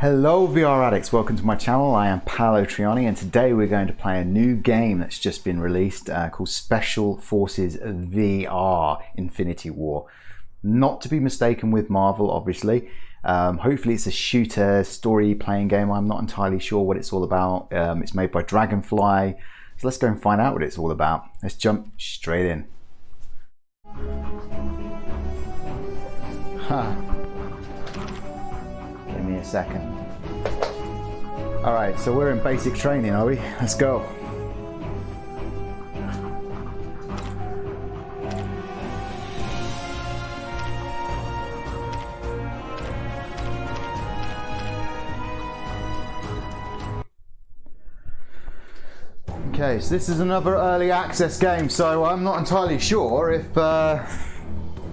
Hello VR addicts, welcome to my channel. I am Paolo Trianni and today we're going to play a new game that's just been released called Special Forces VR Infinity War. Not to be mistaken with Marvel, obviously. Hopefully it's a shooter story playing game. I'm not entirely sure what it's all about. It's made by Dragonfly, so let's go and find out what it's all about. Let's jump straight in. Give me a second. Alright, so we're in basic training, are we? Let's go. Okay, so this is another early access game, so I'm not entirely sure if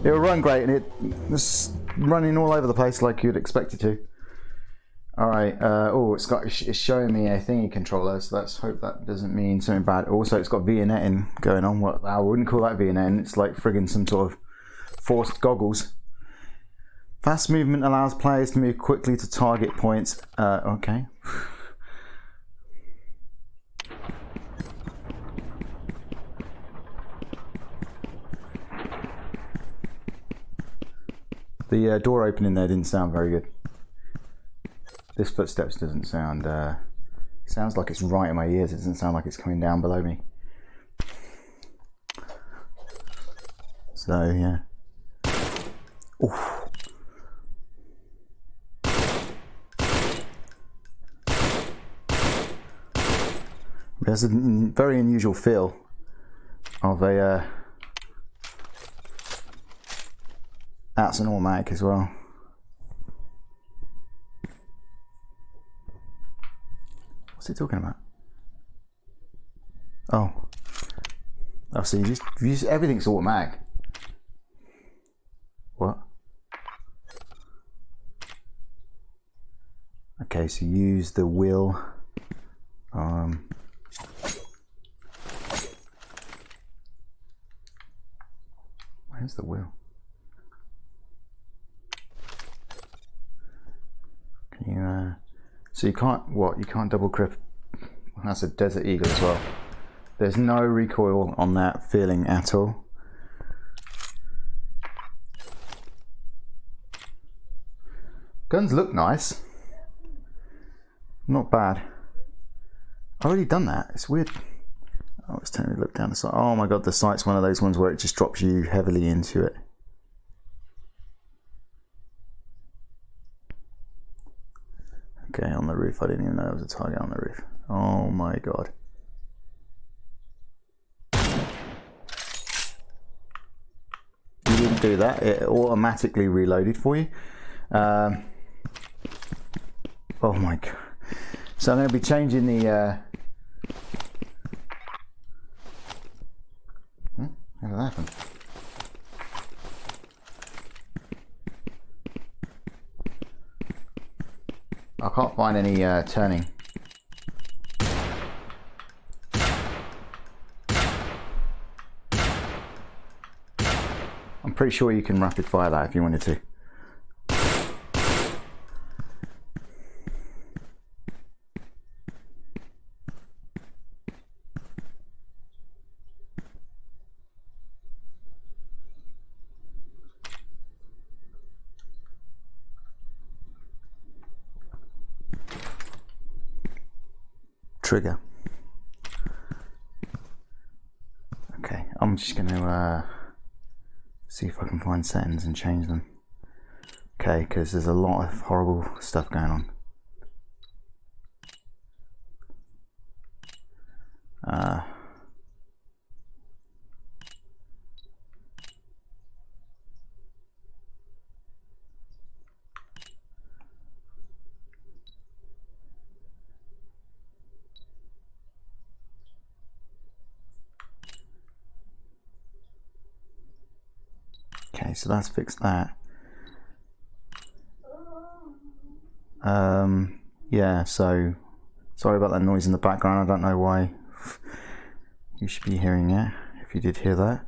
it'll run great, and it's running all over the place like you'd expect it to. Alright, oh, it's showing me a thingy controller, so let's hope that doesn't mean something bad. Also, it's got vignetting going on. What I wouldn't call that vignetting, it's like friggin' some sort of forced goggles. Fast movement allows players to move quickly to target points. Okay. The door opening there didn't sound very good. This footsteps doesn't sound, sounds like it's right in my ears. It doesn't sound like it's coming down below me. So, yeah. Oof. There's a very unusual feel of a, that's an automatic as well. What's he talking about? Oh, so you just everything's automatic. What? Okay, so use the wheel. Where's the wheel? Can you? So you can't, what? You can't double grip. That's a Desert Eagle as well. There's no recoil on that feeling at all. Guns look nice. Not bad. I've already done that. It's weird. Oh, it's telling me to look down the sight. Oh my god, the sight's one of those ones where it just drops you heavily into it. Okay, on the roof. I didn't even know there was a target on the roof. Oh my god. You didn't do that. It automatically reloaded for you. Oh my god. So I'm going to be changing the... How did that happen? I can't find any turning. I'm pretty sure you can rapid fire that if you wanted to. Trigger. Okay, I'm just going to see if I can find settings and change them. Okay, because there's a lot of horrible stuff going on. Okay, so that's fixed that. Yeah, so sorry about that noise in the background. I don't know why you should be hearing it, if you did hear that.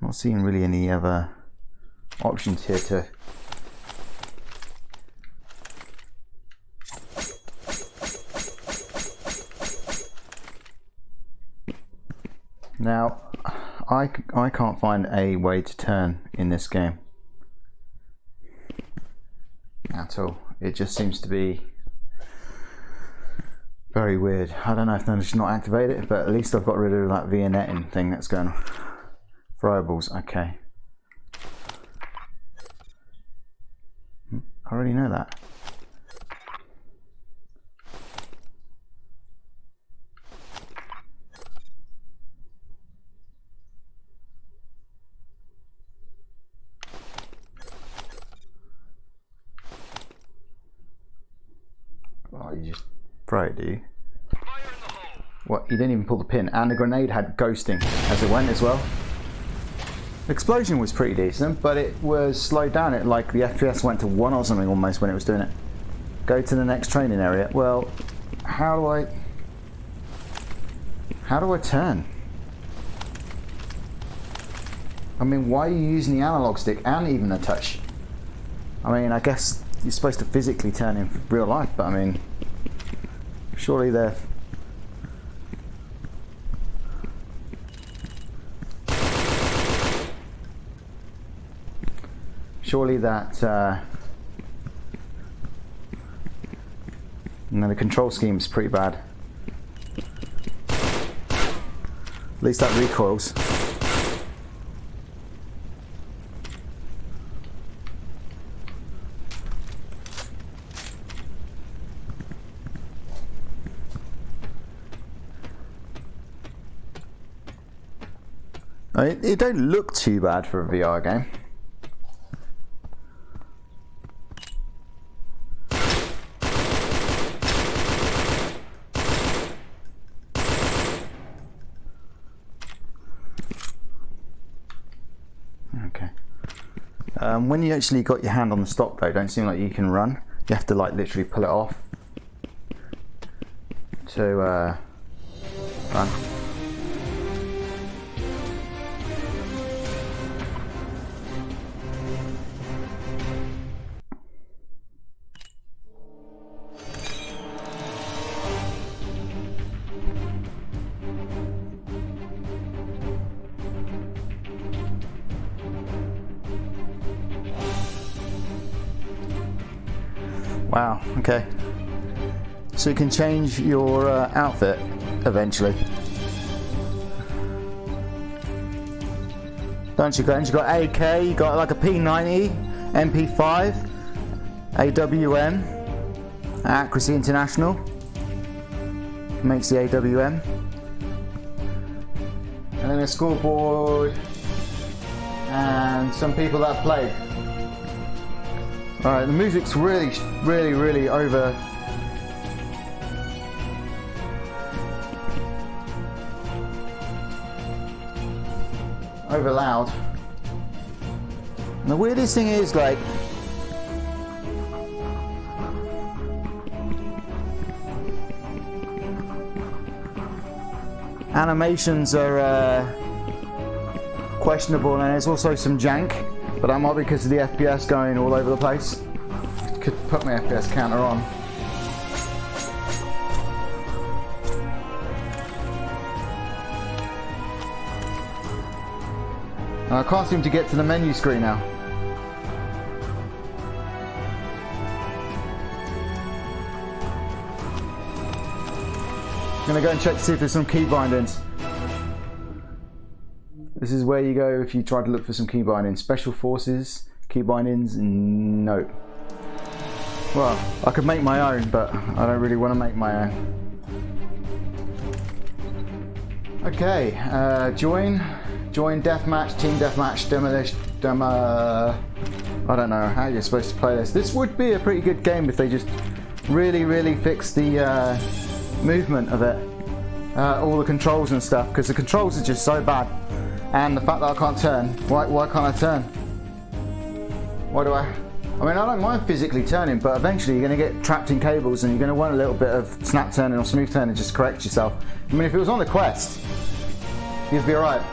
Not seeing really any other options here to now I can't find a way to turn in this game at all. It just seems to be very weird. I don't know if they're just not activate it, but at least I've got rid of that vignetting thing that's going on. Throwables, okay. I already know that. Oh, you just throw it, do you? What, you didn't even pull the pin, and the grenade had ghosting as it went as well. The explosion was pretty decent, but it was slowed down. It like the FPS went to 1 or something almost when it was doing it. Go to the next training area. Well, how do I turn? I mean, why are you using the analog stick and even the touch? I mean, I guess you're supposed to physically turn in real life, but I mean, surely they're... Surely that, no, the control scheme is pretty bad. At least that recoils. It don't look too bad for a VR game. Okay. When you actually got your hand on the stop though, don't seem like you can run. You have to like literally pull it off to run. Wow, okay. So you can change your outfit eventually. Don't you? You've got AK, you got like a P90, MP5, AWM, Accuracy International, makes the AWM. And then a scoreboard and some people that have played. Alright, the music's really over loud. And the weirdest thing is like animations are questionable, and there's also some jank. But that might be because of the FPS going all over the place. Could put my FPS counter on. And I can't seem to get to the menu screen now. I'm gonna go and check to see if there's some key bindings. This is where you go if you try to look for some key bindings. Special Forces, key bindings, no. Well, I could make my own, but I don't really want to make my own. Okay, join deathmatch, team deathmatch, demolish, I don't know how you're supposed to play this. This would be a pretty good game if they just really fix the movement of it. All the controls and stuff, because the controls are just so bad. And the fact that I can't turn, why can't I turn? Why do I mean, I don't mind physically turning, but eventually you're going to get trapped in cables and you're going to want a little bit of snap turning or smooth turning just to correct yourself. I mean, if it was on the Quest, you'd be alright.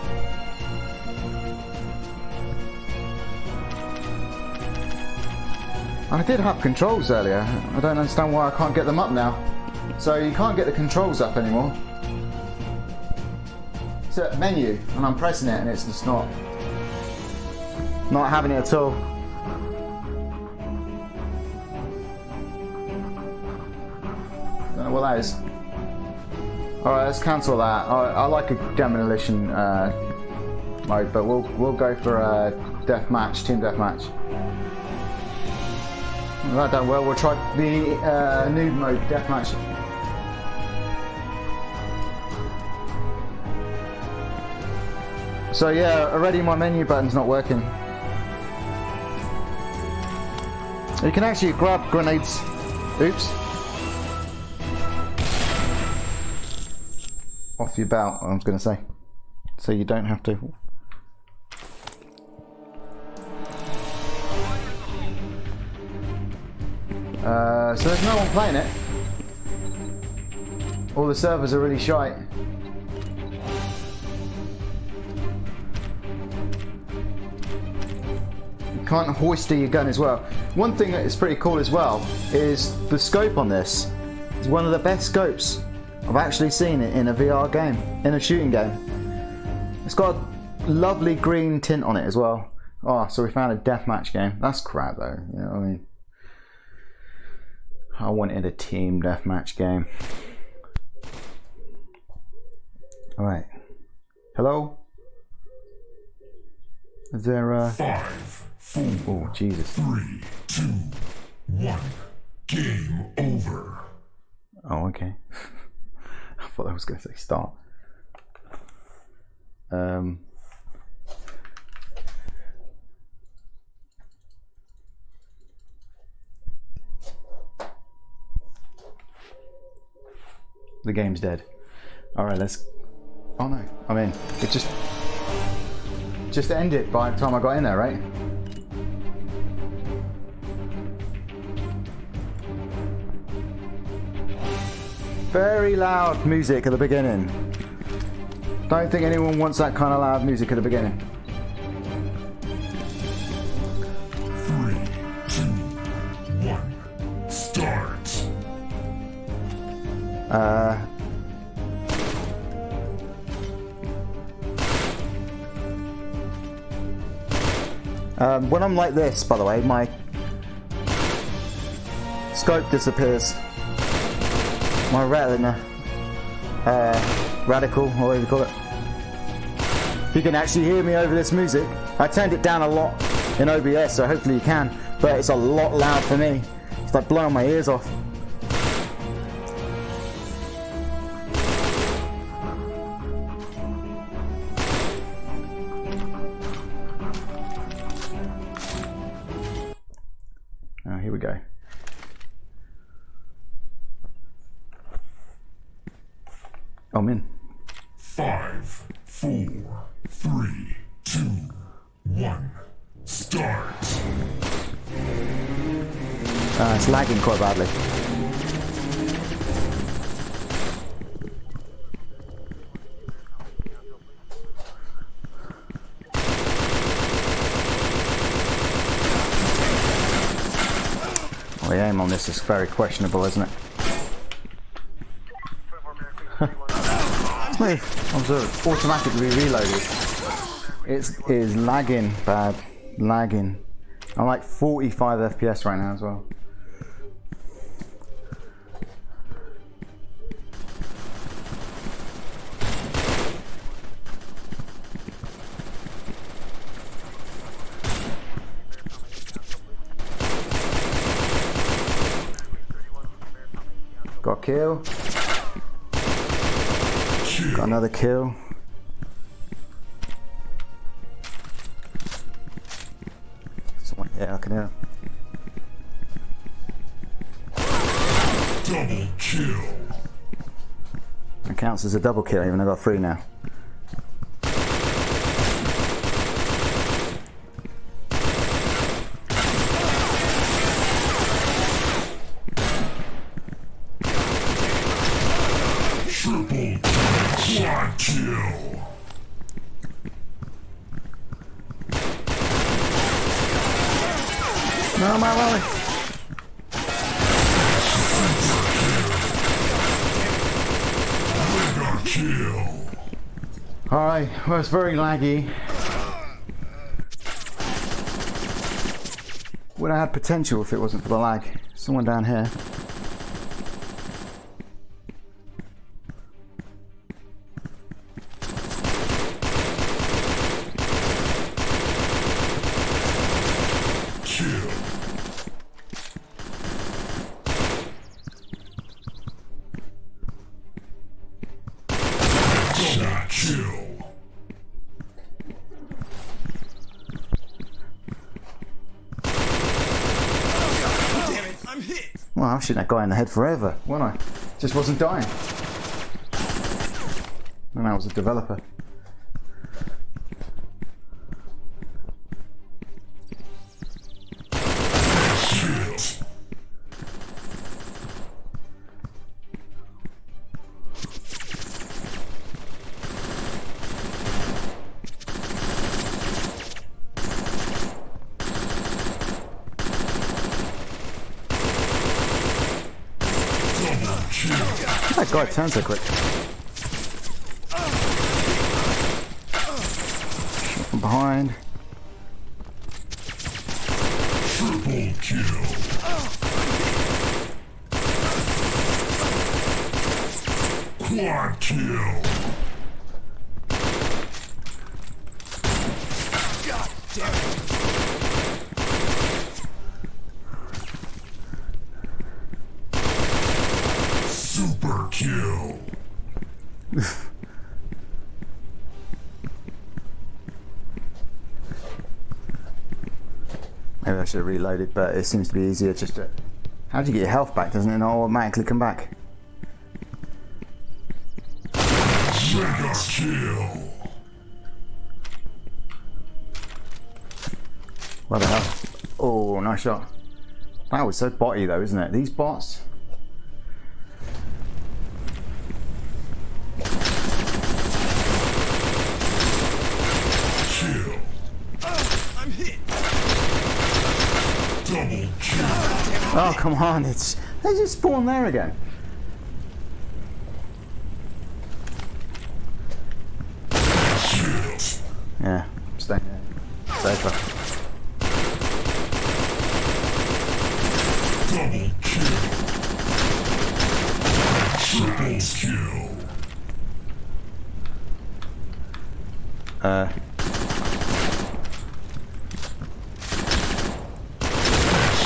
I did have controls earlier. I don't understand why I can't get them up now. So you can't get the controls up anymore. It's a menu, and I'm pressing it, and it's just not having it at all. Don't know what that is. Alright, let's cancel that. I like a demolition mode, but we'll go for a deathmatch, team deathmatch. That done well. We'll try the noob mode deathmatch. So yeah, already my menu button's not working. You can actually grab grenades. Oops. Off your belt, I was going to say. So you don't have to. So there's no one playing it. All the servers are really shite. You can't hoist your gun as well. One thing that is pretty cool as well is the scope on this. It's one of the best scopes I've actually seen it in a VR game, in a shooting game. It's got a lovely green tint on it as well. Oh, so we found a deathmatch game. That's crap though, you know what I mean? I wanted a team deathmatch game. Alright. Hello? Is there a... 5, 4, oh, Jesus. 3, 2, 1. Game over. Oh, okay. I thought I was going to say start. The game's dead. Alright, let's... Oh no, I'm in. It just ended by the time I got in there, right? Very loud music at the beginning. Don't think anyone wants that kind of loud music at the beginning. 3, 2, 1. Start. When I'm like this, by the way, my scope disappears. My retina, radical, or whatever you call it. If you can actually hear me over this music, I turned it down a lot in OBS, so hopefully you can, but it's a lot loud for me. It's like blowing my ears off. Here we go. I'm in. 5, 4, 3, 2, 1. Start. It's lagging quite badly. The aim on this is very questionable, isn't it? It's me. Observe. Automatically reloaded. It is lagging bad. Lagging. I'm like 45 FPS right now as well. Got a kill. Got another kill. Someone, yeah, I can hear him. Double kill. It counts as a double kill, even though I got 3 now. Triple quad kill. No, my way. kill. Alright, well, it's very laggy. Would have had potential if it wasn't for the lag. Someone down here. Kill. Double kill. Well, I was shooting that guy in the head forever, wasn't I? Just wasn't dying. And I was a developer. Shit. Double kill. That guy turns so quick. From behind. Triple kill. Quad kill. God damn it. Super kill. Maybe I should have reloaded, but it seems to be easier just to... How do you get your health back? Doesn't it not automatically come back? Mega kill. What the hell? Oh, nice shot. That was so botty though, isn't it? These bots. Kill. I'm hit. Double kill. Oh, come on. They just spawn there again. Shit. Yeah, stay there. Safer. Double kill. Triple kill.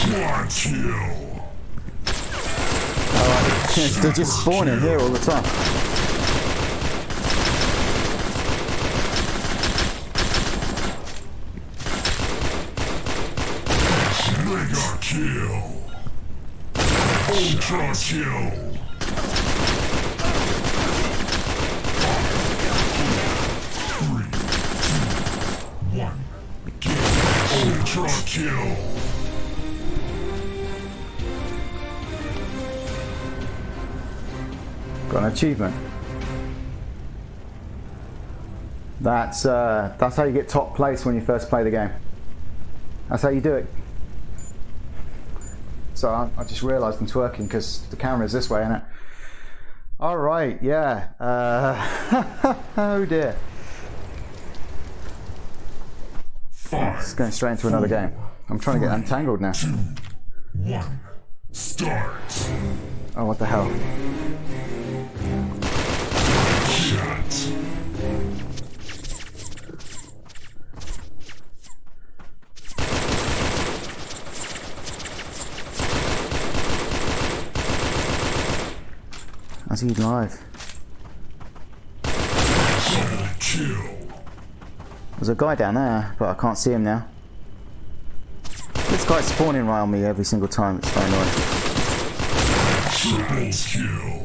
Quad kill. They're just spawning here all the time. Mega kill. Ultra kill. 3, 2, 1. Kill. Ultra kill. Got an achievement. That's how you get top place when you first play the game. That's how you do it. So I just realised I'm twerking because the camera's this way, isn't it? All right, yeah. Oh dear. It's going straight into another game. I'm trying to get untangled now. 2, 1. Start. Oh, what the hell? Shut. How's he live? Double kill. There's a guy down there, but I can't see him now. This guy's spawning right on me every single time. It's so annoying. Triple kill.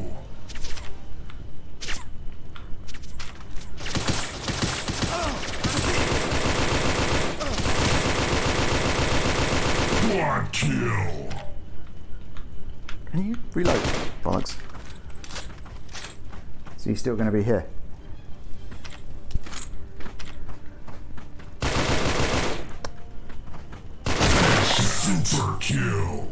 Quad kill. Can you reload? Bollocks. So you're still going to be here? Super kill.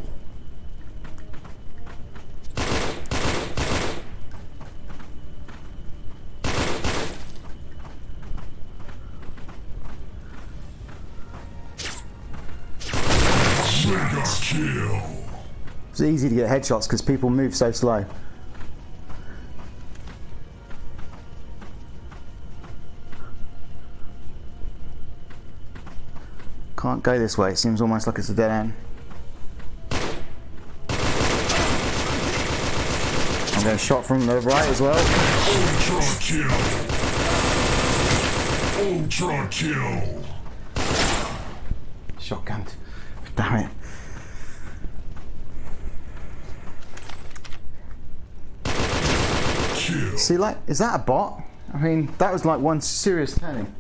kill. It's easy to get headshots because people move so slow. Can't go this way, it seems almost like it's a dead end. I'm getting shot from the right as well. Ultra kill. Ultra kill. Shotgunned. Damn it. Kill. See, like, is that a bot? I mean, that was like one serious turning.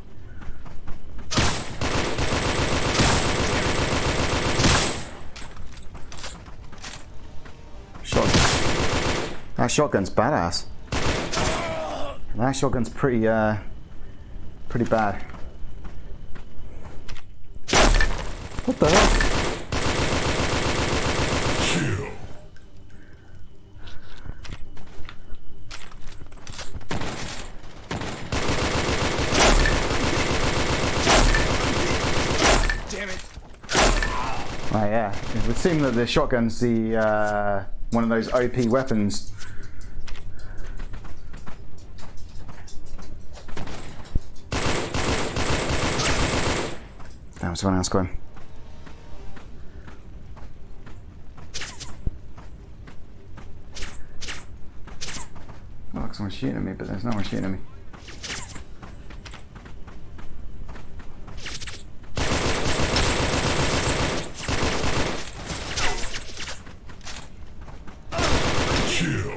That shotgun's badass. That shotgun's pretty bad. What the hell? Kill. Damn it. Oh yeah, it would seem that the shotgun's the one of those OP weapons. Damn, someone else going. Oh, look, someone's shooting at me, but there's no one shooting at me. Kill.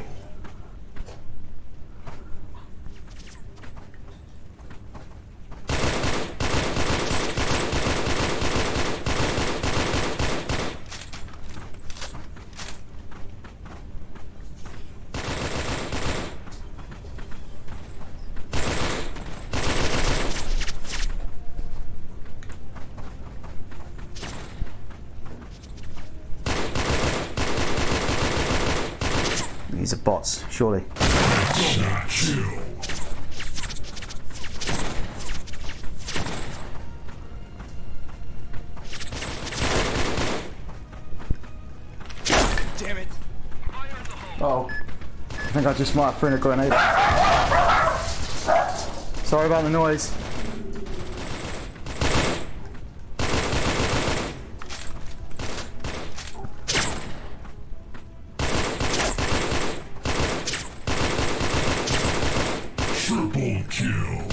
These are bots, surely. Double kill. Damn it. Oh, I think I just might have thrown a grenade. Sorry about the noise. Triple kill.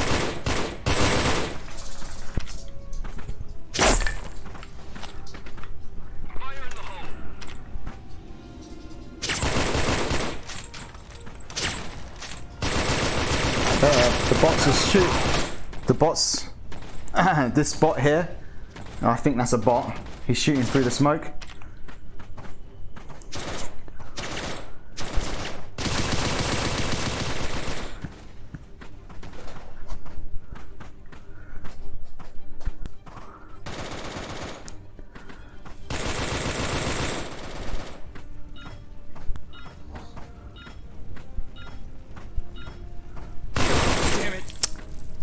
The bots are the bots. This bot here, I think that's a bot. He's shooting through the smoke.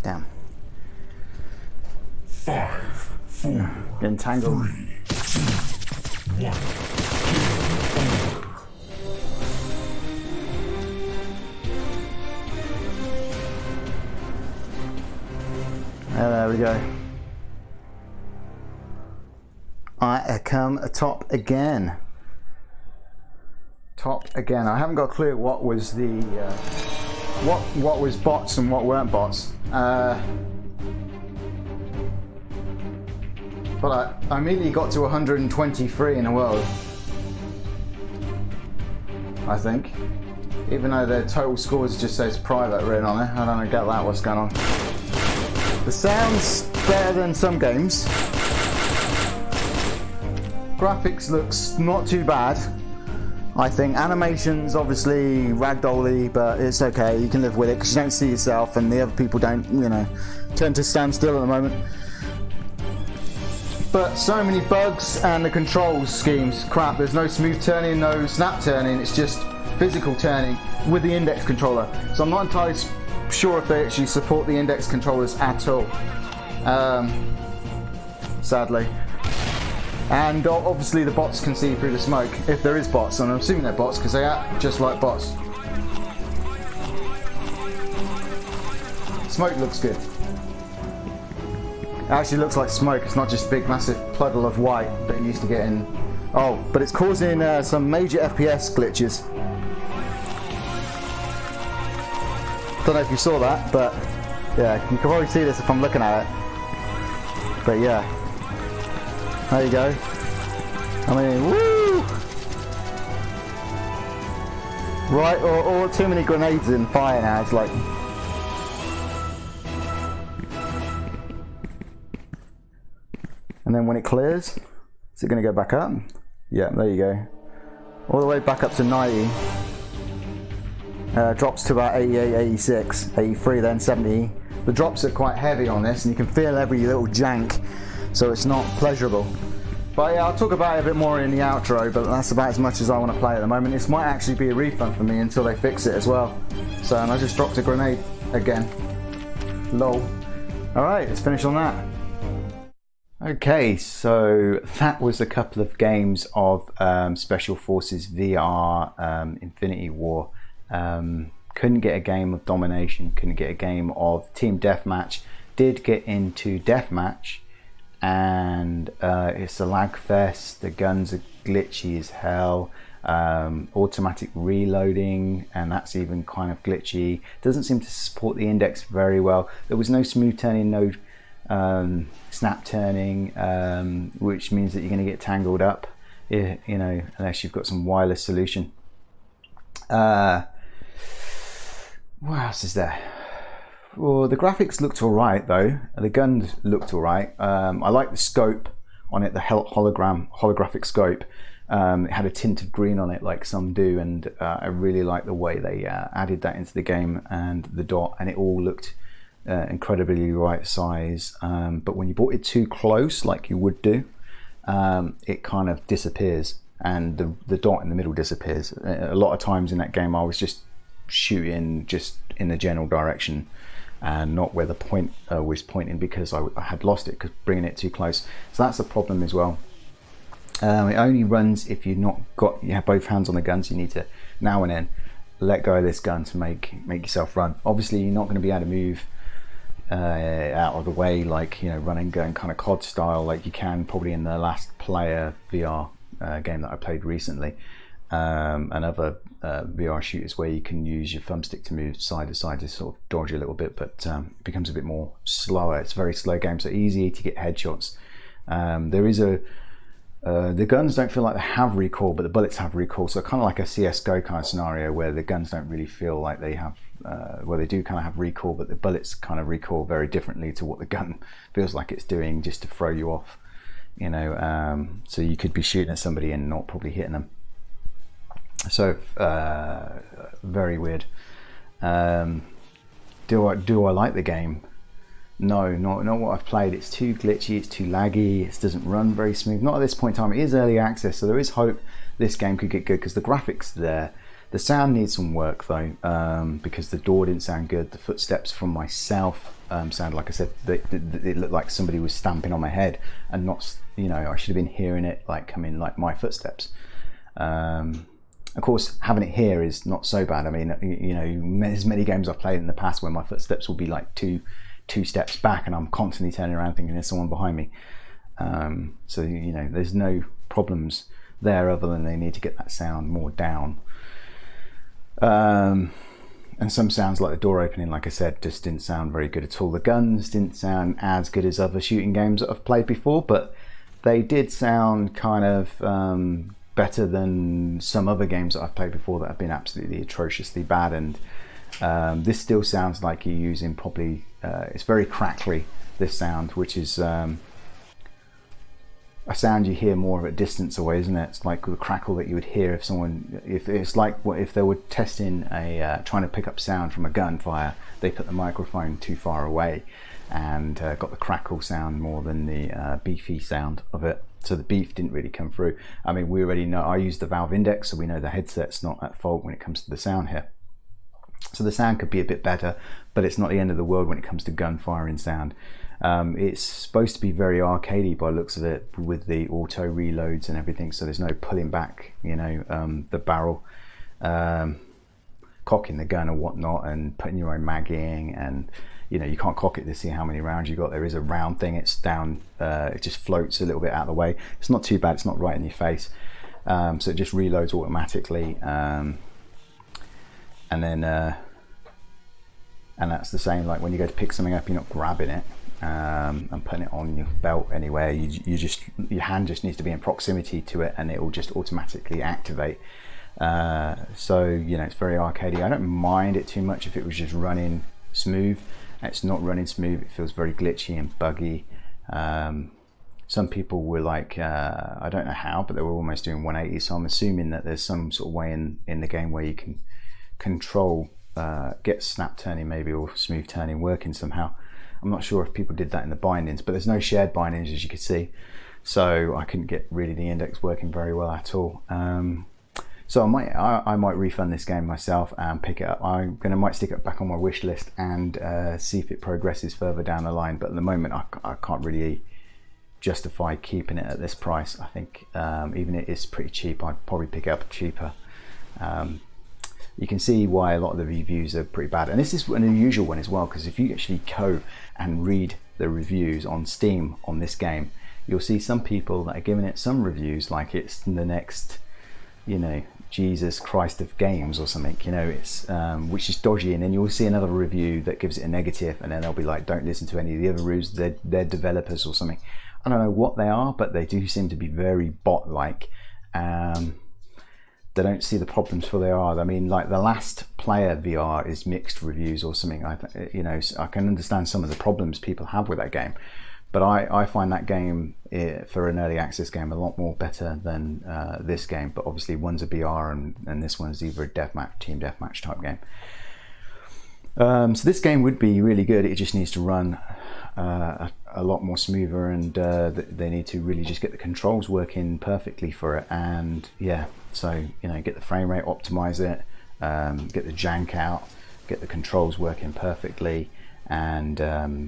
Damn. 5, 4, Getting tangled. 3, 2, 1. There we go. I come atop again. Top again. I haven't got a clue what was the what was bots and what weren't bots. But I immediately got to 123 in the world. I think. Even though their total scores just says private written on it. I don't get that, what's going on. The sound's better than some games. Graphics looks not too bad. I think animation's obviously ragdolly, but it's okay. You can live with it because you don't see yourself and the other people don't, you know, tend to stand still at the moment. But so many bugs and the controls schemes, crap. There's no smooth turning, no snap turning. It's just physical turning with the index controller. So I'm not entirely sure if they actually support the index controllers at all. Sadly. And obviously the bots can see through the smoke, if there is bots, and I'm assuming they're bots because they act just like bots. Smoke looks good. It actually looks like smoke, it's not just a big massive puddle of white that you used to get in. Oh, but it's causing some major FPS glitches. Don't know if you saw that, but yeah, you can probably see this if I'm looking at it. But yeah, there you go. I mean, woo! Right, or too many grenades in fire now, it's like... And then when it clears, is it going to go back up? Yeah, there you go. All the way back up to 90. Drops to about 88, 86, 83, then 70. The drops are quite heavy on this, and you can feel every little jank, so it's not pleasurable. But yeah, I'll talk about it a bit more in the outro, but that's about as much as I want to play at the moment. This might actually be a refund for me until they fix it as well. So, and I just dropped a grenade again. Lol. Alright, let's finish on that. Okay, so that was a couple of games of Special Forces VR Infinity War. Couldn't get a game of domination, couldn't get a game of team deathmatch. Did get into deathmatch, and it's a lag fest. The guns are glitchy as hell. Automatic reloading, and that's even kind of glitchy. Doesn't seem to support the index very well. There was no smooth turning, no snap turning, which means that you're going to get tangled up, you know, unless you've got some wireless solution. What else is there? Well, the graphics looked alright though. The guns looked alright. I like the scope on it, the holographic scope. It had a tint of green on it like some do, and I really like the way they added that into the game, and the dot, and it all looked incredibly right size. But when you brought it too close like you would do, it kind of disappears, and the dot in the middle disappears. A lot of times in that game I was just shooting just in the general direction and not where the point was pointing, because I had lost it because bringing it too close. So that's a problem as well. It only runs if you have both hands on the gun, so you need to now and then let go of this gun to make yourself run. Obviously you're not going to be able to move out of the way, like, you know, run and gun kind of COD style like you can probably in the last player VR game that I played recently, and other VR shooters where you can use your thumbstick to move side to side to sort of dodge a little bit, but it becomes a bit more slower. It's a very slow game, so easy to get headshots. There is the guns don't feel like they have recoil, but the bullets have recoil, so kind of like a CSGO kind of scenario where the guns don't really feel like they have, well, they do kind of have recoil, but the bullets kind of recoil very differently to what the gun feels like it's doing, just to throw you off, you know. So you could be shooting at somebody and not probably hitting them. So very weird. Do I like the game? No, not what I've played. It's too glitchy, it's too laggy, it doesn't run very smooth. Not at this point in time. It is early access, so there is hope this game could get good because the graphics are there. The sound needs some work though, because the door didn't sound good. The footsteps from myself sounded, like I said, it looked like somebody was stamping on my head, and not, you know, I should have been hearing it like coming like my footsteps. Of course, having it here is not so bad. I mean, you know, there's many games I've played in the past where my footsteps will be like two steps back, and I'm constantly turning around thinking there's someone behind me. So, you know, there's no problems there other than they need to get that sound more down. And some sounds like the door opening, like I said, just didn't sound very good at all. The guns didn't sound as good as other shooting games that I've played before, but they did sound kind of better than some other games that I've played before that have been absolutely atrociously bad. And this still sounds like you're using probably, it's very crackly, this sound, which is a sound you hear more at a distance away, isn't it? It's like the crackle that you would hear if someone, if it's like if they were testing trying to pick up sound from a gunfire, they put the microphone too far away and got the crackle sound more than the beefy sound of it. So the beef didn't really come through. I mean, we already know, I use the Valve Index, so we know the headset's not at fault when it comes to the sound here. So the sound could be a bit better, but it's not the end of the world when it comes to gunfire in sound. It's supposed to be very arcadey by the looks of it, with the auto reloads and everything, so there's no pulling back, you know, the barrel, cocking the gun or whatnot, and putting your own mag in, and you know, you can't cock it to see how many rounds you got. There is a round thing, it's down, it just floats a little bit out of the way. It's not too bad, it's not right in your face, so it just reloads automatically, and then and that's the same, like when you go to pick something up, you're not grabbing it and putting it on your belt anywhere. You just, your hand just needs to be in proximity to it, and it will just automatically activate. So you know, it's very arcadey. I don't mind it too much if it was just running smooth. It's not running smooth, it feels very glitchy and buggy. Some people were like, I don't know how, but they were almost doing 180, so I'm assuming that there's some sort of way in the game where you can control, get snap turning maybe, or smooth turning working somehow. I'm not sure if people did that in the bindings, but there's no shared bindings, as you can see, so I couldn't get really the index working very well at all. So I might refund this game myself and pick it up. I might stick it back on my wish list and see if it progresses further down the line, but at the moment I can't really justify keeping it at this price. I think even it is pretty cheap, I'd probably pick it up cheaper. You can see why a lot of the reviews are pretty bad, and this is an unusual one as well, because if you actually go and read the reviews on Steam on this game, you'll see some people that are giving it some reviews like it's the next, you know, Jesus Christ of games or something, you know, it's which is dodgy. And then you'll see another review that gives it a negative, and then they'll be like, don't listen to any of the other reviews, they're developers or something. I don't know what they are, but they do seem to be very bot-like. They don't see the problems for they are. I mean, like the Last Player VR is mixed reviews or something. You know, I can understand some of the problems people have with that game, but I find that game, for an early access game, a lot more better than this game. But obviously one's a BR and this one's either a deathmatch, team deathmatch type game. So this game would be really good. It just needs to run a lot more smoother, and they need to really just get the controls working perfectly for it. And yeah, so you know, get the frame rate, optimize it, get the jank out, get the controls working perfectly, and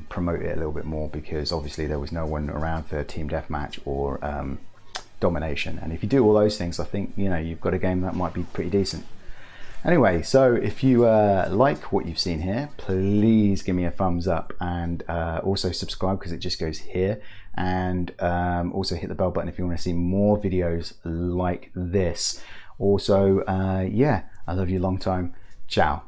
promote it a little bit more, because obviously there was no one around for team deathmatch or domination. And if you do all those things, I think, you know, you've got a game that might be pretty decent. Anyway, so if you like what you've seen here, please give me a thumbs up, and also subscribe, because it just goes here, and also hit the bell button if you want to see more videos like this. Also, yeah, I love you long time. Ciao.